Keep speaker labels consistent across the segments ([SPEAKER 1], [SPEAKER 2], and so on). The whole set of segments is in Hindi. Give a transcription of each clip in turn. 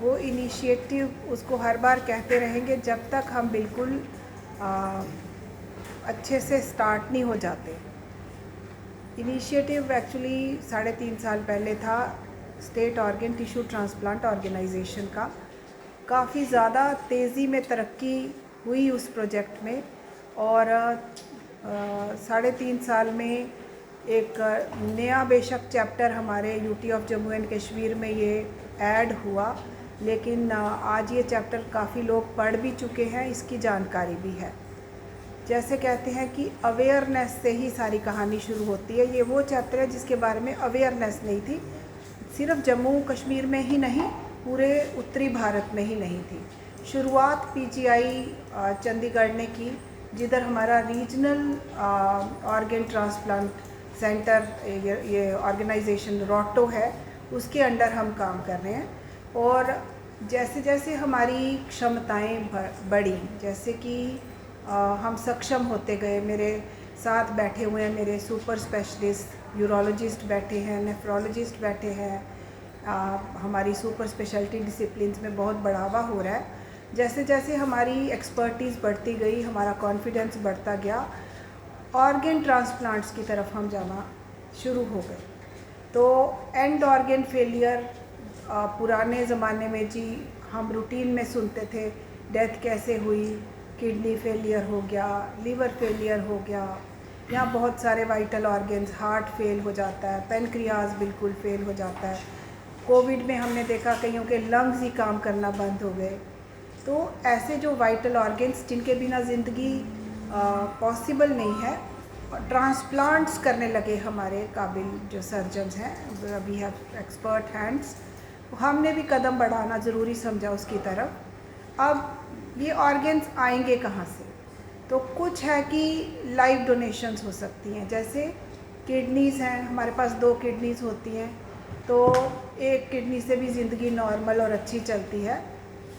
[SPEAKER 1] वो इनिशिएटिव उसको हर बार कहते रहेंगे जब तक हम बिल्कुल अच्छे से स्टार्ट नहीं हो जाते। इनिशिएटिव एक्चुअली 3.5 साल पहले था State Organ Tissue Transplant Organisation का। काफ़ी ज़्यादा तेज़ी में तरक्की हुई उस प्रोजेक्ट में और 3.5 साल में एक नया बेशक चैप्टर हमारे UT of Jammu and Kashmir में ये ऐड हुआ, लेकिन आज ये चैप्टर काफ़ी लोग पढ़ भी चुके हैं, इसकी जानकारी भी है। जैसे कहते हैं कि अवेयरनेस से ही सारी कहानी शुरू होती है। ये वो चैप्टर है जिसके बारे में अवेयरनेस नहीं थी, सिर्फ जम्मू कश्मीर में ही नहीं, पूरे उत्तरी भारत में ही नहीं थी। शुरुआत पीजीआई चंडीगढ़ ने की, जिधर हमारा रीजनल ऑर्गन ट्रांसप्लांट सेंटर ये ऑर्गेनाइजेशन रोटो है, उसके अंडर हम काम कर रहे हैं। और जैसे जैसे हमारी क्षमताएं बढ़ी, जैसे कि हम सक्षम होते गए, मेरे साथ बैठे हुए हैं मेरे सुपर स्पेशलिस्ट यूरोलॉजिस्ट बैठे हैं, नेफ्रोलॉजिस्ट बैठे हैं, हमारी सुपर स्पेशलिटी डिसिप्लिन्स में बहुत बढ़ावा हो रहा है। जैसे जैसे हमारी एक्सपर्टीज़ बढ़ती गई, हमारा कॉन्फिडेंस बढ़ता गया, ऑर्गन ट्रांसप्लांट्स की तरफ हम जाना शुरू हो गए। तो एंड ऑर्गन फेलियर पुराने ज़माने में जी हम रूटीन में सुनते थे, डेथ कैसे हुई, किडनी फेलियर हो गया, लीवर फेलियर हो गया, यहाँ बहुत सारे वाइटल ऑर्गन्स, हार्ट फेल हो जाता है, पेनक्रियाज बिल्कुल फेल हो जाता है। कोविड में हमने देखा कईयों के लंग्स ही काम करना बंद हो गए। तो ऐसे जो वाइटल ऑर्गन्स जिनके बिना ज़िंदगी पॉसिबल नहीं है, ट्रांसप्लांट्स करने लगे हमारे काबिल जो सर्जन्स हैं, वी हैव एक्सपर्ट हैंड्स। हमने भी कदम बढ़ाना ज़रूरी समझा उसकी तरफ। अब ये ऑर्गन्स आएंगे कहाँ से? तो कुछ है कि लाइव डोनेशंस हो सकती हैं, जैसे किडनीज़ हैं, हमारे पास 2 किडनीज़ होती हैं, तो एक किडनी से भी ज़िंदगी नॉर्मल और अच्छी चलती है।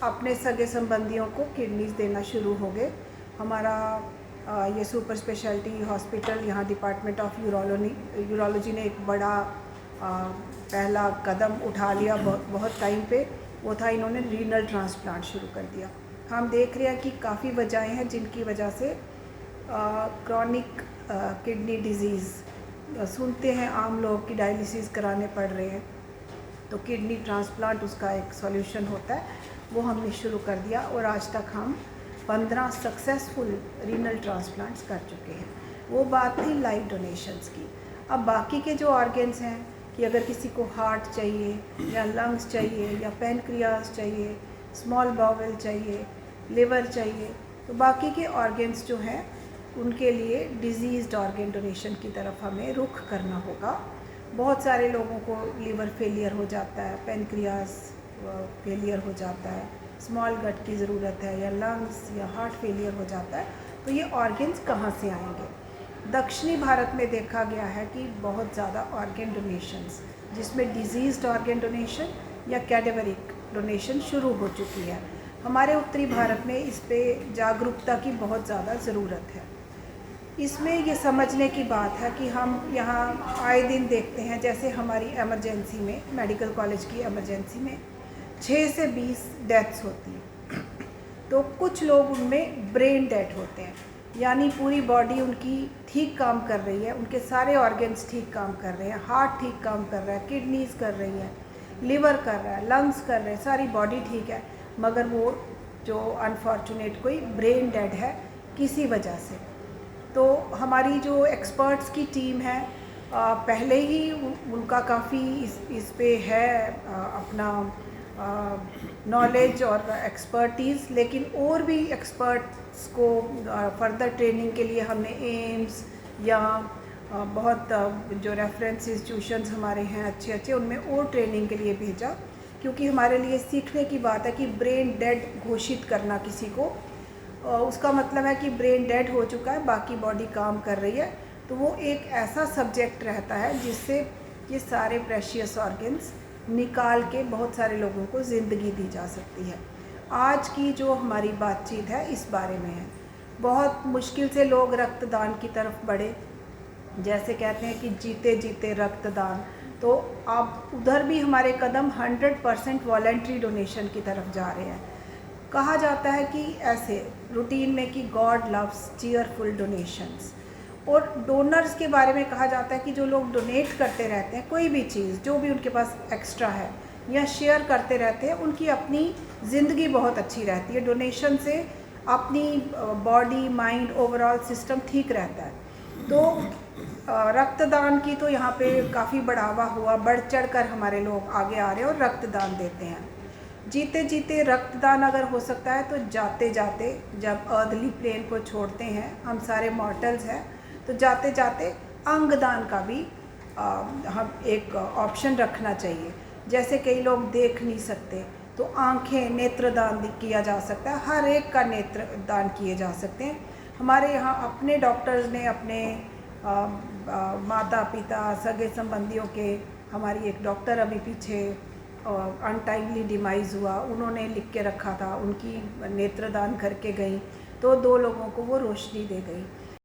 [SPEAKER 1] अपने सगे संबंधियों को किडनीज़ देना शुरू हो गए। हमारा ये सुपर स्पेशलिटी हॉस्पिटल, यहाँ डिपार्टमेंट ऑफ यूरोलॉजी ने एक बड़ा पहला कदम उठा लिया बहुत टाइम पे, वो था इन्होंने रीनल ट्रांसप्लांट शुरू कर दिया। हम देख रहे हैं कि काफ़ी वजहें हैं जिनकी वजह से क्रॉनिक किडनी डिजीज़ सुनते हैं आम लोग कि डायलिसिस कराने पड़ रहे हैं, तो किडनी ट्रांसप्लांट उसका एक सॉल्यूशन होता है, वो हमने शुरू कर दिया और आज तक हम 15 सक्सेसफुल रीनल ट्रांसप्लांट्स कर चुके हैं। वो बात थी लाइव डोनेशंस की। अब बाकी के जो ऑर्गन्स हैं कि अगर किसी को हार्ट चाहिए या लंग्स चाहिए या पेनक्रियाज चाहिए, स्मॉल बाउल चाहिए, लिवर चाहिए, तो बाकी के ऑर्गन्स जो हैं उनके लिए डिजीज़्ड ऑर्गन डोनेशन की तरफ हमें रुख करना होगा। बहुत सारे लोगों को लीवर फेलियर हो जाता है, पेनक्रियाज फेलियर हो जाता है, स्मॉल गट की ज़रूरत है, या लंग्स या हार्ट फेलियर हो जाता है, तो ये ऑर्गन्स कहाँ से आएंगे? दक्षिणी भारत में देखा गया है कि बहुत ज़्यादा ऑर्गन डोनेशंस, जिसमें डिजीज़्ड ऑर्गन डोनेशन या कैडेवरिक डोनेशन शुरू हो चुकी है। हमारे उत्तरी भारत में इस पे जागरूकता की बहुत ज़्यादा ज़रूरत है। इसमें ये समझने की बात है कि हम यहाँ आए दिन देखते हैं, जैसे हमारी एमरजेंसी में, मेडिकल कॉलेज की एमरजेंसी में 6 से 20 डेथ्स होती हैं, तो कुछ लोग उनमें ब्रेन डेड होते हैं, यानी पूरी बॉडी उनकी ठीक काम कर रही है, उनके सारे ऑर्गन्स ठीक काम कर रहे हैं, हार्ट ठीक काम कर रहा है, किडनीज़ कर रही हैं, लिवर कर रहा है, लंग्स कर रहे हैं, सारी बॉडी ठीक है, मगर वो जो अनफॉर्चुनेट कोई ब्रेन डेड है किसी वजह से। तो हमारी जो एक्सपर्ट्स की टीम है, पहले ही उनका काफ़ी इस पे है अपना नॉलेज और एक्सपर्टीज़, लेकिन और भी एक्सपर्ट्स को फर्दर ट्रेनिंग के लिए हमने एम्स या बहुत जो रेफरेंस इंस्टीट्यूशंस हमारे हैं अच्छे अच्छे, उनमें और ट्रेनिंग के लिए भेजा, क्योंकि हमारे लिए सीखने की बात है कि ब्रेन डेड घोषित करना किसी को, उसका मतलब है कि ब्रेन डेड हो चुका है, बाकी बॉडी काम कर रही है, तो वो एक ऐसा सब्जेक्ट रहता है जिससे ये सारे प्रेशियस ऑर्गन्स निकाल के बहुत सारे लोगों को ज़िंदगी दी जा सकती है। आज की जो हमारी बातचीत है इस बारे में है। बहुत मुश्किल से लोग रक्तदान की तरफ बढ़े, जैसे कहते हैं कि जीते जीते रक्तदान, तो अब उधर भी हमारे कदम 100% वॉलेंट्री डोनेशन की तरफ जा रहे हैं। कहा जाता है कि ऐसे रूटीन में कि गॉड लव्स चीयरफुल डोनेशंस, और डोनर्स के बारे में कहा जाता है कि जो लोग डोनेट करते रहते हैं कोई भी चीज़ जो भी उनके पास एक्स्ट्रा है या शेयर करते रहते हैं, उनकी अपनी ज़िंदगी बहुत अच्छी रहती है। डोनेशन से अपनी बॉडी माइंड ओवरऑल सिस्टम ठीक रहता है। तो रक्तदान की तो यहाँ पे काफ़ी बढ़ावा हुआ, बढ़ चढ़ कर हमारे लोग आगे आ रहे हैं और रक्तदान देते हैं। जीते जीते रक्तदान अगर हो सकता है तो जाते जाते जब अर्दली प्लेन को छोड़ते हैं, हम सारे मॉर्टल्स हैं, तो जाते जाते अंगदान का भी हम एक ऑप्शन रखना चाहिए। जैसे कई लोग देख नहीं सकते तो आंखें, नेत्रदान किया जा सकता है, हर एक का नेत्रदान किए जा सकते हैं। हमारे यहाँ अपने डॉक्टर्स ने अपने माता पिता सगे संबंधियों के, हमारी एक डॉक्टर अभी पीछे अनटाइमली डिमाइज़ हुआ, उन्होंने लिख के रखा था, उनकी नेत्रदान करके गई तो 2 लोगों को वो रोशनी दे गई।